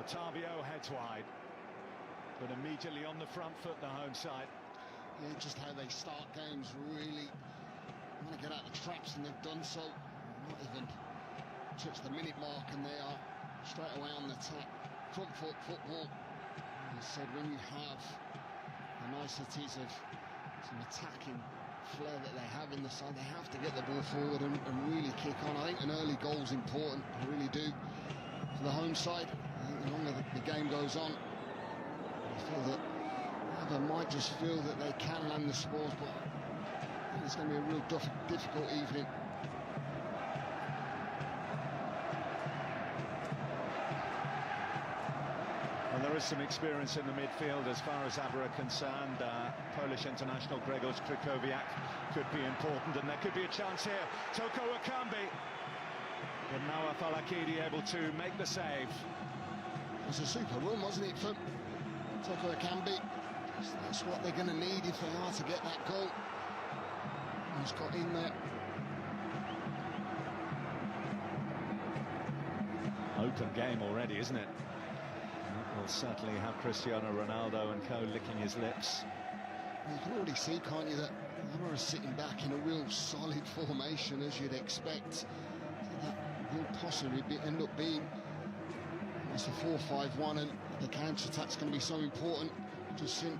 Otavio heads wide, but immediately on the front foot, the home side. Yeah, just how they start games, really want to get out the traps, and they've done so. Not even touched the minute mark, and they are straight away on the attack. Front foot football. As I said, when you have the niceties of some attacking flair that they have in the side, they have to get the ball forward and really kick on. I think an early goal's important, I really do, for the home side. I think the longer the game goes on, I feel that Abha might just feel that they can land the scores, but I think it's going to be a real difficult evening. And there is some experience in the midfield as far as Abha are concerned. Polish international Grzegorz Krychowiak could be important, and there could be a chance here. Toko Ekambi, but now Falakidi able to make the save. It was a super run, wasn't it, from Toko Ekambi? That's what they're going to need if they are to get that goal. He's got in there. Open game already, isn't it? That will certainly have Cristiano Ronaldo and co licking his lips. You can already see, can't you, that Abha are sitting back in a real solid formation, as you'd expect. So that will possibly end up being almost a 4-5-1, and the counter-attack's going to be so important. Just think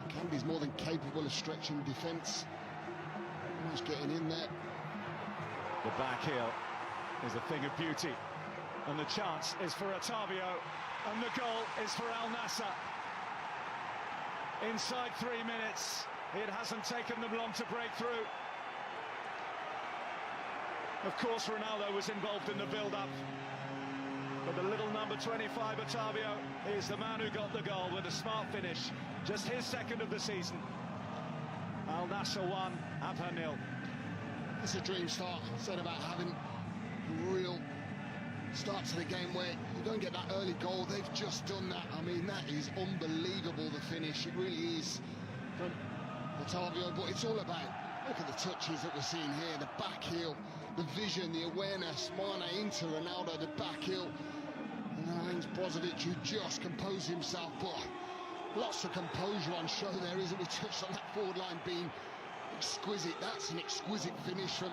Cambi's more than capable of stretching defence. Almost getting in there. The back heel is a thing of beauty, and the chance is for Otavio, and the goal is for Al Nassr. Inside 3 minutes, it hasn't taken them long to break through. Of course, Ronaldo was involved in the build-up, but the little number 25, Otavio, is the man who got the goal with a smart finish. Just his second of the season. Al Nassr 1, Abha 0. It's a dream start. I said about having a real start to the game where you don't get that early goal. They've just done that. I mean, that is unbelievable, the finish. It really is from Otavio, but it's all about, look at the touches that we're seeing here, the back heel, the vision, the awareness. Mane into Ronaldo, the back heel, and then I think it's Brozovic who just composed himself, but lots of composure on show there, isn't we? Touched on that forward line being exquisite. That's an exquisite finish from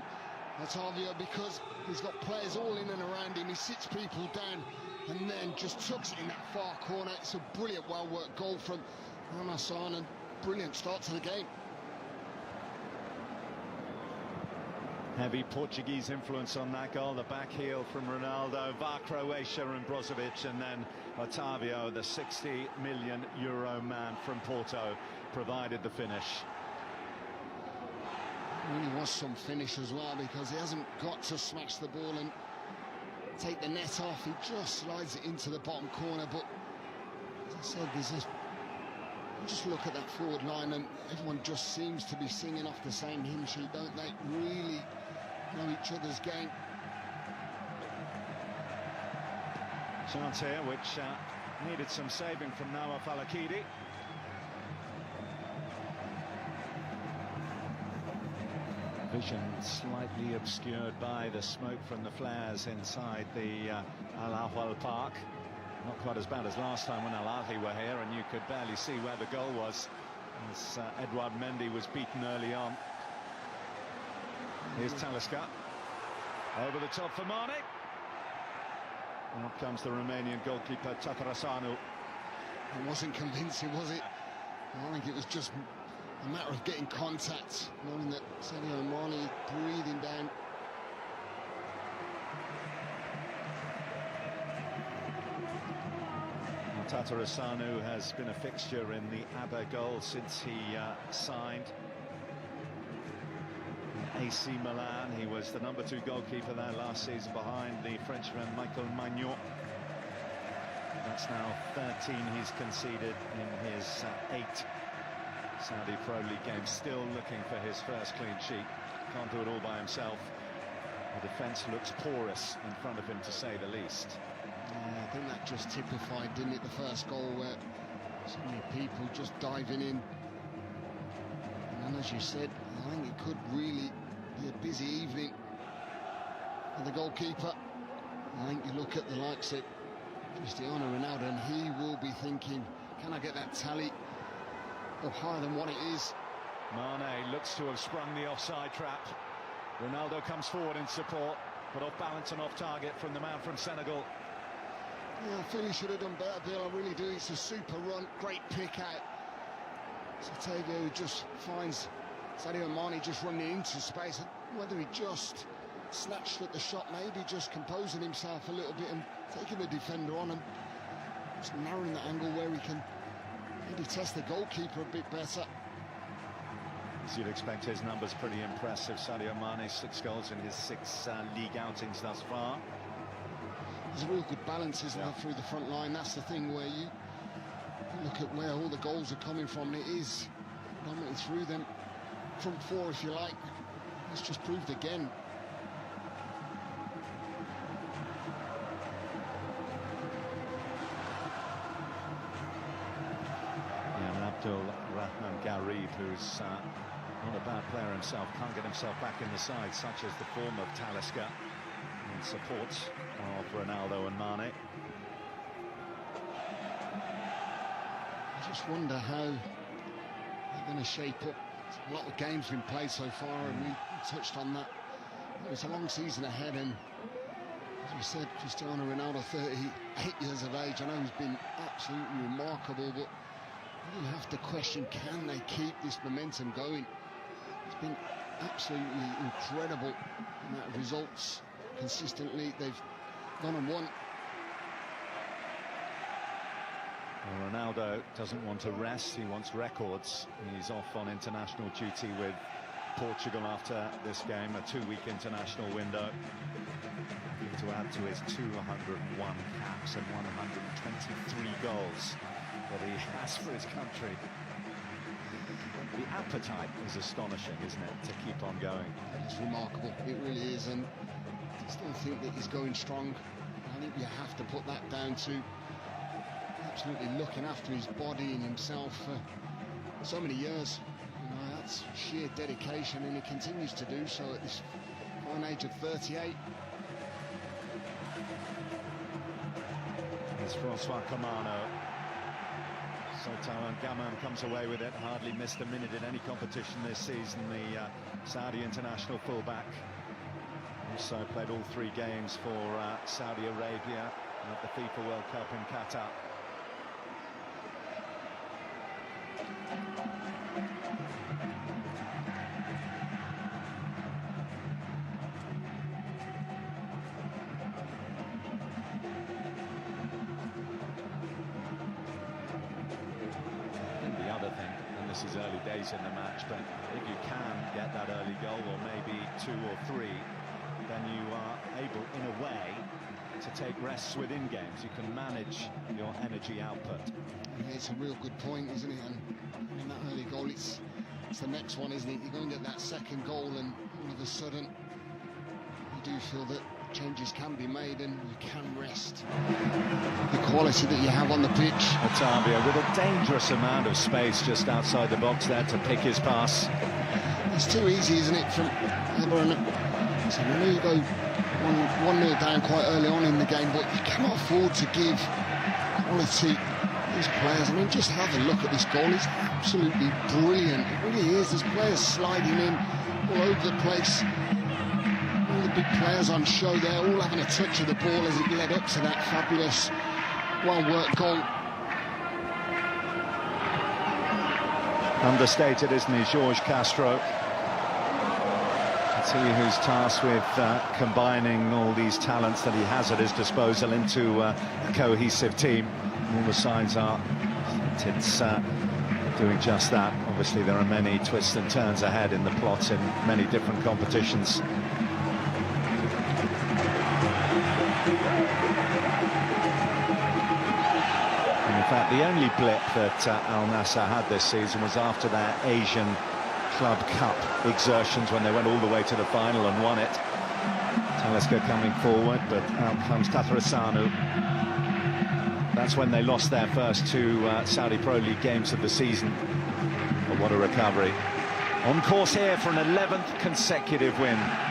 Otavio, because he's got players all in and around him. He sits people down and then just tucks it in that far corner. It's a brilliant, well-worked goal from Al Nassr, and brilliant start to the game. Heavy Portuguese influence on that goal, the back heel from Ronaldo, VAR Croatia and Brozovic, and then Otavio, the €60 million man from Porto, provided the finish. It really was some finish as well, because he hasn't got to smash the ball and take the net off. He just slides it into the bottom corner, but as I said, just look at that forward line, and everyone just seems to be singing off the same hymn sheet, don't they? Really know each other's game. Chance here, which needed some saving from Noah Falakidi. Vision slightly obscured by the smoke from the flares inside the Al Ahwal Park. Not quite as bad as last time when Al Ahly were here, and you could barely see where the goal was as Edouard Mendy was beaten early on. Here's Talisca over the top for Mane. And up comes the Romanian goalkeeper Tatarasanu. It wasn't convincing, was it? I think it was just a matter of getting contact, knowing that Sadio Mane breathing down. Tatarasanu has been a fixture in the Abha goal since he signed AC Milan. He was the number 2 goalkeeper there last season behind the Frenchman Michael Maignan. That's now 13 he's conceded in his 8 Saudi Pro League games. Still looking for his first clean sheet. Can't do it all by himself. The defence looks porous in front of him, to say the least. Yeah, I think that just typified, didn't it, the first goal, where so many people just diving in. And as you said, I think it could really be a busy evening for the goalkeeper. I think you look at the likes of Cristiano Ronaldo, and he will be thinking, can I get that tally up higher than what it is? Mane looks to have sprung the offside trap. Ronaldo comes forward in support, but off balance and off target from the man from Senegal. Yeah, I feel he should have done better, Bill. I really do. It's a super run, great pick out. Satavio just finds Sadio Mane just running into space. Whether he just snatched at the shot, maybe just composing himself a little bit and taking the defender on and just narrowing the angle where he can maybe test the goalkeeper a bit better. As you'd expect, his numbers pretty impressive. Sadio Mane, 6 goals in his 6 league outings thus far. There's a real good balance, isn't there, through the front line. That's the thing where you look at where all the goals are coming from. It is predominantly through them front four, if you like. It's just proved again. Yeah, and Abdul Rahman Garib, who's not a bad player himself, can't get himself back in the side, such as the form of Talisca in support of Ronaldo and Mane. I just wonder how they're going to shape up. A lot of games been played so far, and we touched on that. It's a long season ahead, and as we said, Cristiano Ronaldo, 38 years of age. I know he's been absolutely remarkable, but you have to question, can they keep this momentum going? It's been absolutely incredible amount of results consistently. They've gone and won. Well, Ronaldo doesn't want to rest, he wants records. He's off on international duty with Portugal after this game, a 2-week international window, to add to his 201 caps and 123 goals that he has for his country. The appetite is astonishing, isn't it, to keep on going? It's remarkable, it really is, and I still think that he's going strong. I think you have to put that down to absolutely looking after his body and himself for so many years. You know, that's sheer dedication, and he continues to do so at this fine age of 38. It's Francois Camano. Sultan Gaman comes away with it, hardly missed a minute in any competition this season, the Saudi international fullback. Also played all 3 games for Saudi Arabia at the FIFA World Cup in Qatar. This is early days in the match, but if you can get that early goal, or maybe 2 or 3, then you are able, in a way, to take rests within games. You can manage your energy output. Yeah, it's a real good point, isn't it? And in that early goal, it's the next one, isn't it? You're going to get that second goal, and all of a sudden, you do feel that changes can be made and you can rest. The quality that you have on the pitch. Otavia with a dangerous amount of space just outside the box there to pick his pass. It's too easy, isn't it, from Abha? So we know you go 1-0 down quite early on in the game, but you cannot afford to give quality to these players. I mean, just have a look at this goal. It's absolutely brilliant. It really is. There's players sliding in all over the place. All the big players on show there, all having a touch of the ball as it led up to that fabulous, well-worked goal. Understated, isn't he, Jorge Castro? It's he who's tasked with combining all these talents that he has at his disposal into a cohesive team. All the signs are it's doing just that. Obviously, there are many twists and turns ahead in the plot in many different competitions. In fact, the only blip that Al Nssr had this season was after their Asian Club Cup exertions, when they went all the way to the final and won it. Talisca coming forward, but out comes Tatarasanu. That's when they lost their first 2 Saudi Pro League games of the season. But what a recovery. On course here for an 11th consecutive win.